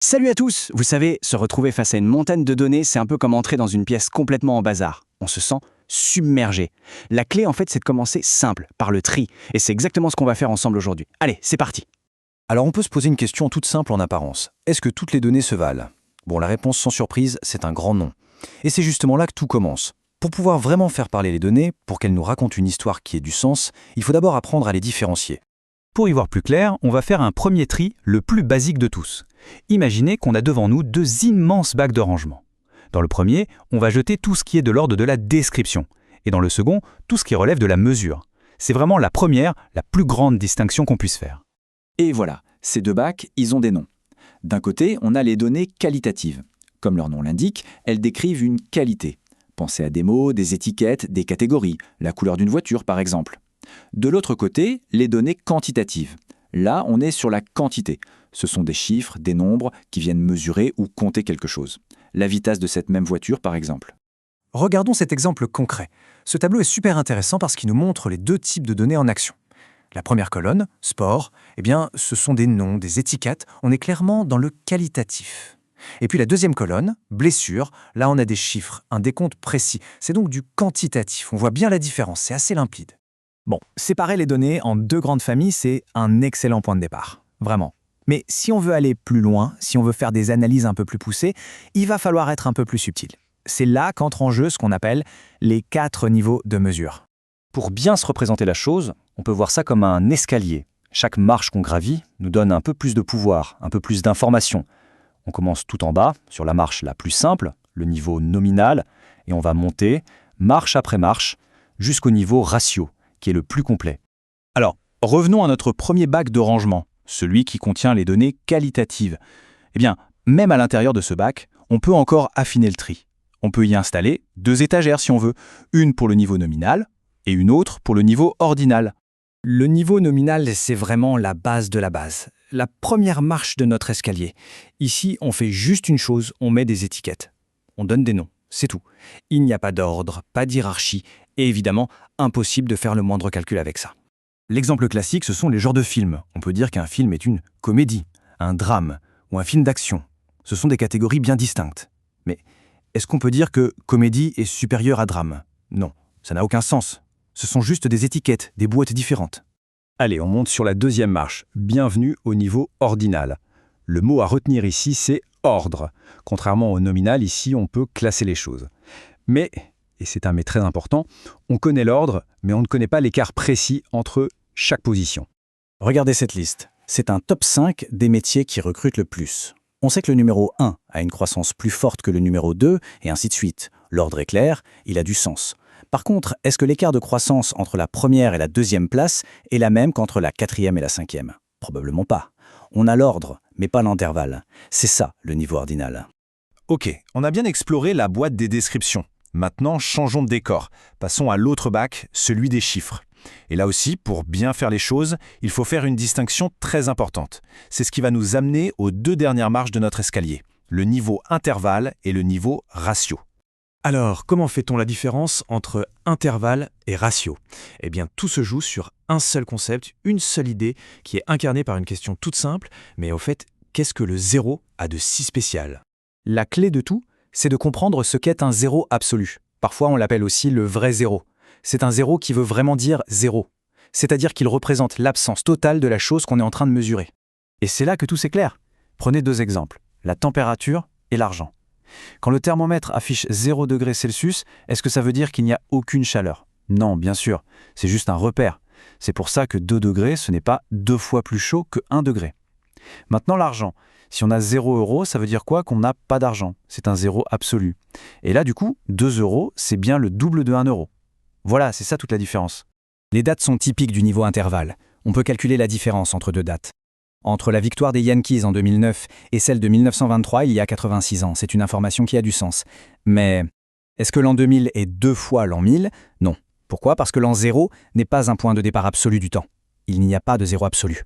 Salut à tous! Vous savez, se retrouver face à une montagne de données, c'est un peu comme entrer dans une pièce complètement en bazar. On se sent submergé. La clé, en fait, c'est de commencer simple, par le tri. Et c'est exactement ce qu'on va faire ensemble aujourd'hui. Allez, c'est parti! Alors on peut se poser une question toute simple en apparence. Est-ce que toutes les données se valent? Bon, la réponse sans surprise, c'est un grand non. Et c'est justement là que tout commence. Pour pouvoir vraiment faire parler les données, pour qu'elles nous racontent une histoire qui ait du sens, il faut d'abord apprendre à les différencier. Pour y voir plus clair, on va faire un premier tri, le plus basique de tous. Imaginez qu'on a devant nous deux immenses bacs de rangement. Dans le premier, on va jeter tout ce qui est de l'ordre de la description, et dans le second, tout ce qui relève de la mesure. C'est vraiment la première, la plus grande distinction qu'on puisse faire. Et voilà, ces deux bacs, ils ont des noms. D'un côté, on a les données qualitatives. Comme leur nom l'indique, elles décrivent une qualité. Pensez à des mots, des étiquettes, des catégories, la couleur d'une voiture par exemple. De l'autre côté, les données quantitatives. Là, on est sur la quantité. Ce sont des chiffres, des nombres qui viennent mesurer ou compter quelque chose. La vitesse de cette même voiture, par exemple. Regardons cet exemple concret. Ce tableau est super intéressant parce qu'il nous montre les deux types de données en action. La première colonne, sport, ce sont des noms, des étiquettes. On est clairement dans le qualitatif. Et puis la deuxième colonne, blessure, là on a des chiffres, un décompte précis. C'est donc du quantitatif. On voit bien la différence, c'est assez limpide. Bon, séparer les données en deux grandes familles, c'est un excellent point de départ. Vraiment. Mais si on veut aller plus loin, si on veut faire des analyses un peu plus poussées, il va falloir être un peu plus subtil. C'est là qu'entre en jeu ce qu'on appelle les 4 niveaux de mesure. Pour bien se représenter la chose, on peut voir ça comme un escalier. Chaque marche qu'on gravit nous donne un peu plus de pouvoir, un peu plus d'informations. On commence tout en bas, sur la marche la plus simple, le niveau nominal, et on va monter, marche après marche, jusqu'au niveau ratio, qui est le plus complet. Alors, revenons à notre premier bac de rangement, celui qui contient les données qualitatives. Eh bien, même à l'intérieur de ce bac, on peut encore affiner le tri. On peut y installer 2 étagères si on veut, une pour le niveau nominal et une autre pour le niveau ordinal. Le niveau nominal, c'est vraiment la base de la base. La première marche de notre escalier. Ici, on fait juste une chose, on met des étiquettes. On donne des noms, c'est tout. Il n'y a pas d'ordre, pas d'hierarchie, et évidemment, impossible de faire le moindre calcul avec ça. L'exemple classique, ce sont les genres de films. On peut dire qu'un film est une comédie, un drame ou un film d'action. Ce sont des catégories bien distinctes. Mais est-ce qu'on peut dire que comédie est supérieure à drame? Non, ça n'a aucun sens. Ce sont juste des étiquettes, des boîtes différentes. Allez, on monte sur la deuxième marche. Bienvenue au niveau ordinal. Le mot à retenir ici, c'est ordre. Contrairement au nominal, ici, on peut classer les choses. Mais, et c'est un mais très important, on connaît l'ordre, mais on ne connaît pas l'écart précis entre chaque position. Regardez cette liste. C'est un top 5 des métiers qui recrutent le plus. On sait que le numéro 1 a une croissance plus forte que le numéro 2, et ainsi de suite. L'ordre est clair, il a du sens. Par contre, est-ce que l'écart de croissance entre la première et la deuxième place est la même qu'entre la quatrième et la cinquième? Probablement pas. On a l'ordre, mais pas l'intervalle. C'est ça, le niveau ordinal. Ok, on a bien exploré la boîte des descriptions. Maintenant, changeons de décor. Passons à l'autre bac, celui des chiffres. Et là aussi, pour bien faire les choses, il faut faire une distinction très importante. C'est ce qui va nous amener aux 2 dernières marches de notre escalier, le niveau intervalle et le niveau ratio. Alors, comment fait-on la différence entre intervalle et ratio? Eh bien, tout se joue sur un seul concept, une seule idée, qui est incarnée par une question toute simple, mais au fait, qu'est-ce que le zéro a de si spécial? La clé de tout, c'est de comprendre ce qu'est un zéro absolu. Parfois, on l'appelle aussi le vrai zéro. C'est un zéro qui veut vraiment dire zéro. C'est-à-dire qu'il représente l'absence totale de la chose qu'on est en train de mesurer. Et c'est là que tout s'éclaire. Prenez 2 exemples, la température et l'argent. Quand le thermomètre affiche 0 degré Celsius, est-ce que ça veut dire qu'il n'y a aucune chaleur? Non, bien sûr, c'est juste un repère. C'est pour ça que 2 degrés, ce n'est pas 2 fois plus chaud que 1 degré. Maintenant, l'argent. Si on a 0 €, ça veut dire quoi? Qu'on n'a pas d'argent. C'est un zéro absolu. Et là, du coup, 2 €, c'est bien le double de 1 euro. Voilà, c'est ça toute la différence. Les dates sont typiques du niveau intervalle. On peut calculer la différence entre 2 dates. Entre la victoire des Yankees en 2009 et celle de 1923, il y a 86 ans. C'est une information qui a du sens. Mais est-ce que l'an 2000 est 2 fois l'an 1000? Non. Pourquoi? Parce que l'an 0 n'est pas un point de départ absolu du temps. Il n'y a pas de zéro absolu.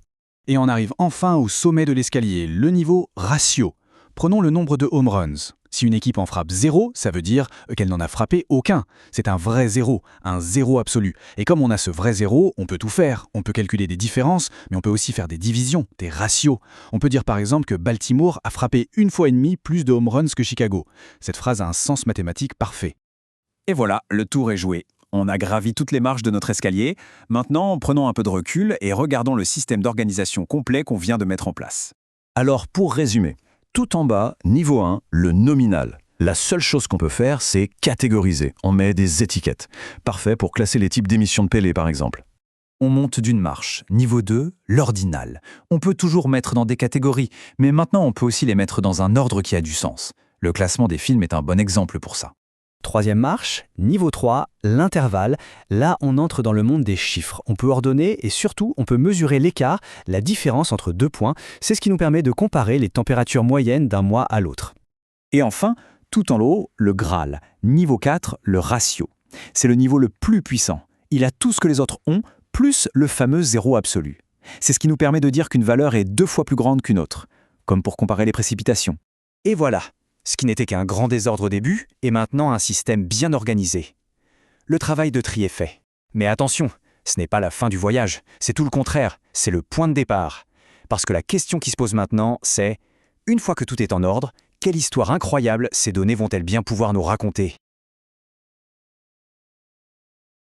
Et on arrive enfin au sommet de l'escalier, le niveau ratio. Prenons le nombre de home runs. Si une équipe en frappe 0, ça veut dire qu'elle n'en a frappé aucun. C'est un vrai 0, un 0 absolu. Et comme on a ce vrai 0, on peut tout faire. On peut calculer des différences, mais on peut aussi faire des divisions, des ratios. On peut dire par exemple que Baltimore a frappé 1,5 fois plus de home runs que Chicago. Cette phrase a un sens mathématique parfait. Et voilà, le tour est joué. On a gravi toutes les marches de notre escalier. Maintenant, prenons un peu de recul et regardons le système d'organisation complet qu'on vient de mettre en place. Alors, pour résumer, tout en bas, niveau 1, le nominal. La seule chose qu'on peut faire, c'est catégoriser. On met des étiquettes. Parfait pour classer les types d'émissions de Pelé, par exemple. On monte d'une marche. Niveau 2, l'ordinal. On peut toujours mettre dans des catégories, mais maintenant on peut aussi les mettre dans un ordre qui a du sens. Le classement des films est un bon exemple pour ça. Troisième marche, niveau 3, l'intervalle. Là, on entre dans le monde des chiffres. On peut ordonner et surtout, on peut mesurer l'écart, la différence entre 2 points. C'est ce qui nous permet de comparer les températures moyennes d'un mois à l'autre. Et enfin, tout en haut, le Graal. Niveau 4, le ratio. C'est le niveau le plus puissant. Il a tout ce que les autres ont, plus le fameux zéro absolu. C'est ce qui nous permet de dire qu'une valeur est 2 fois plus grande qu'une autre, comme pour comparer les précipitations. Et voilà, ce qui n'était qu'un grand désordre au début est maintenant un système bien organisé. Le travail de tri est fait. Mais attention, ce n'est pas la fin du voyage, c'est tout le contraire, c'est le point de départ. Parce que la question qui se pose maintenant, c'est, une fois que tout est en ordre, quelle histoire incroyable ces données vont-elles bien pouvoir nous raconter ?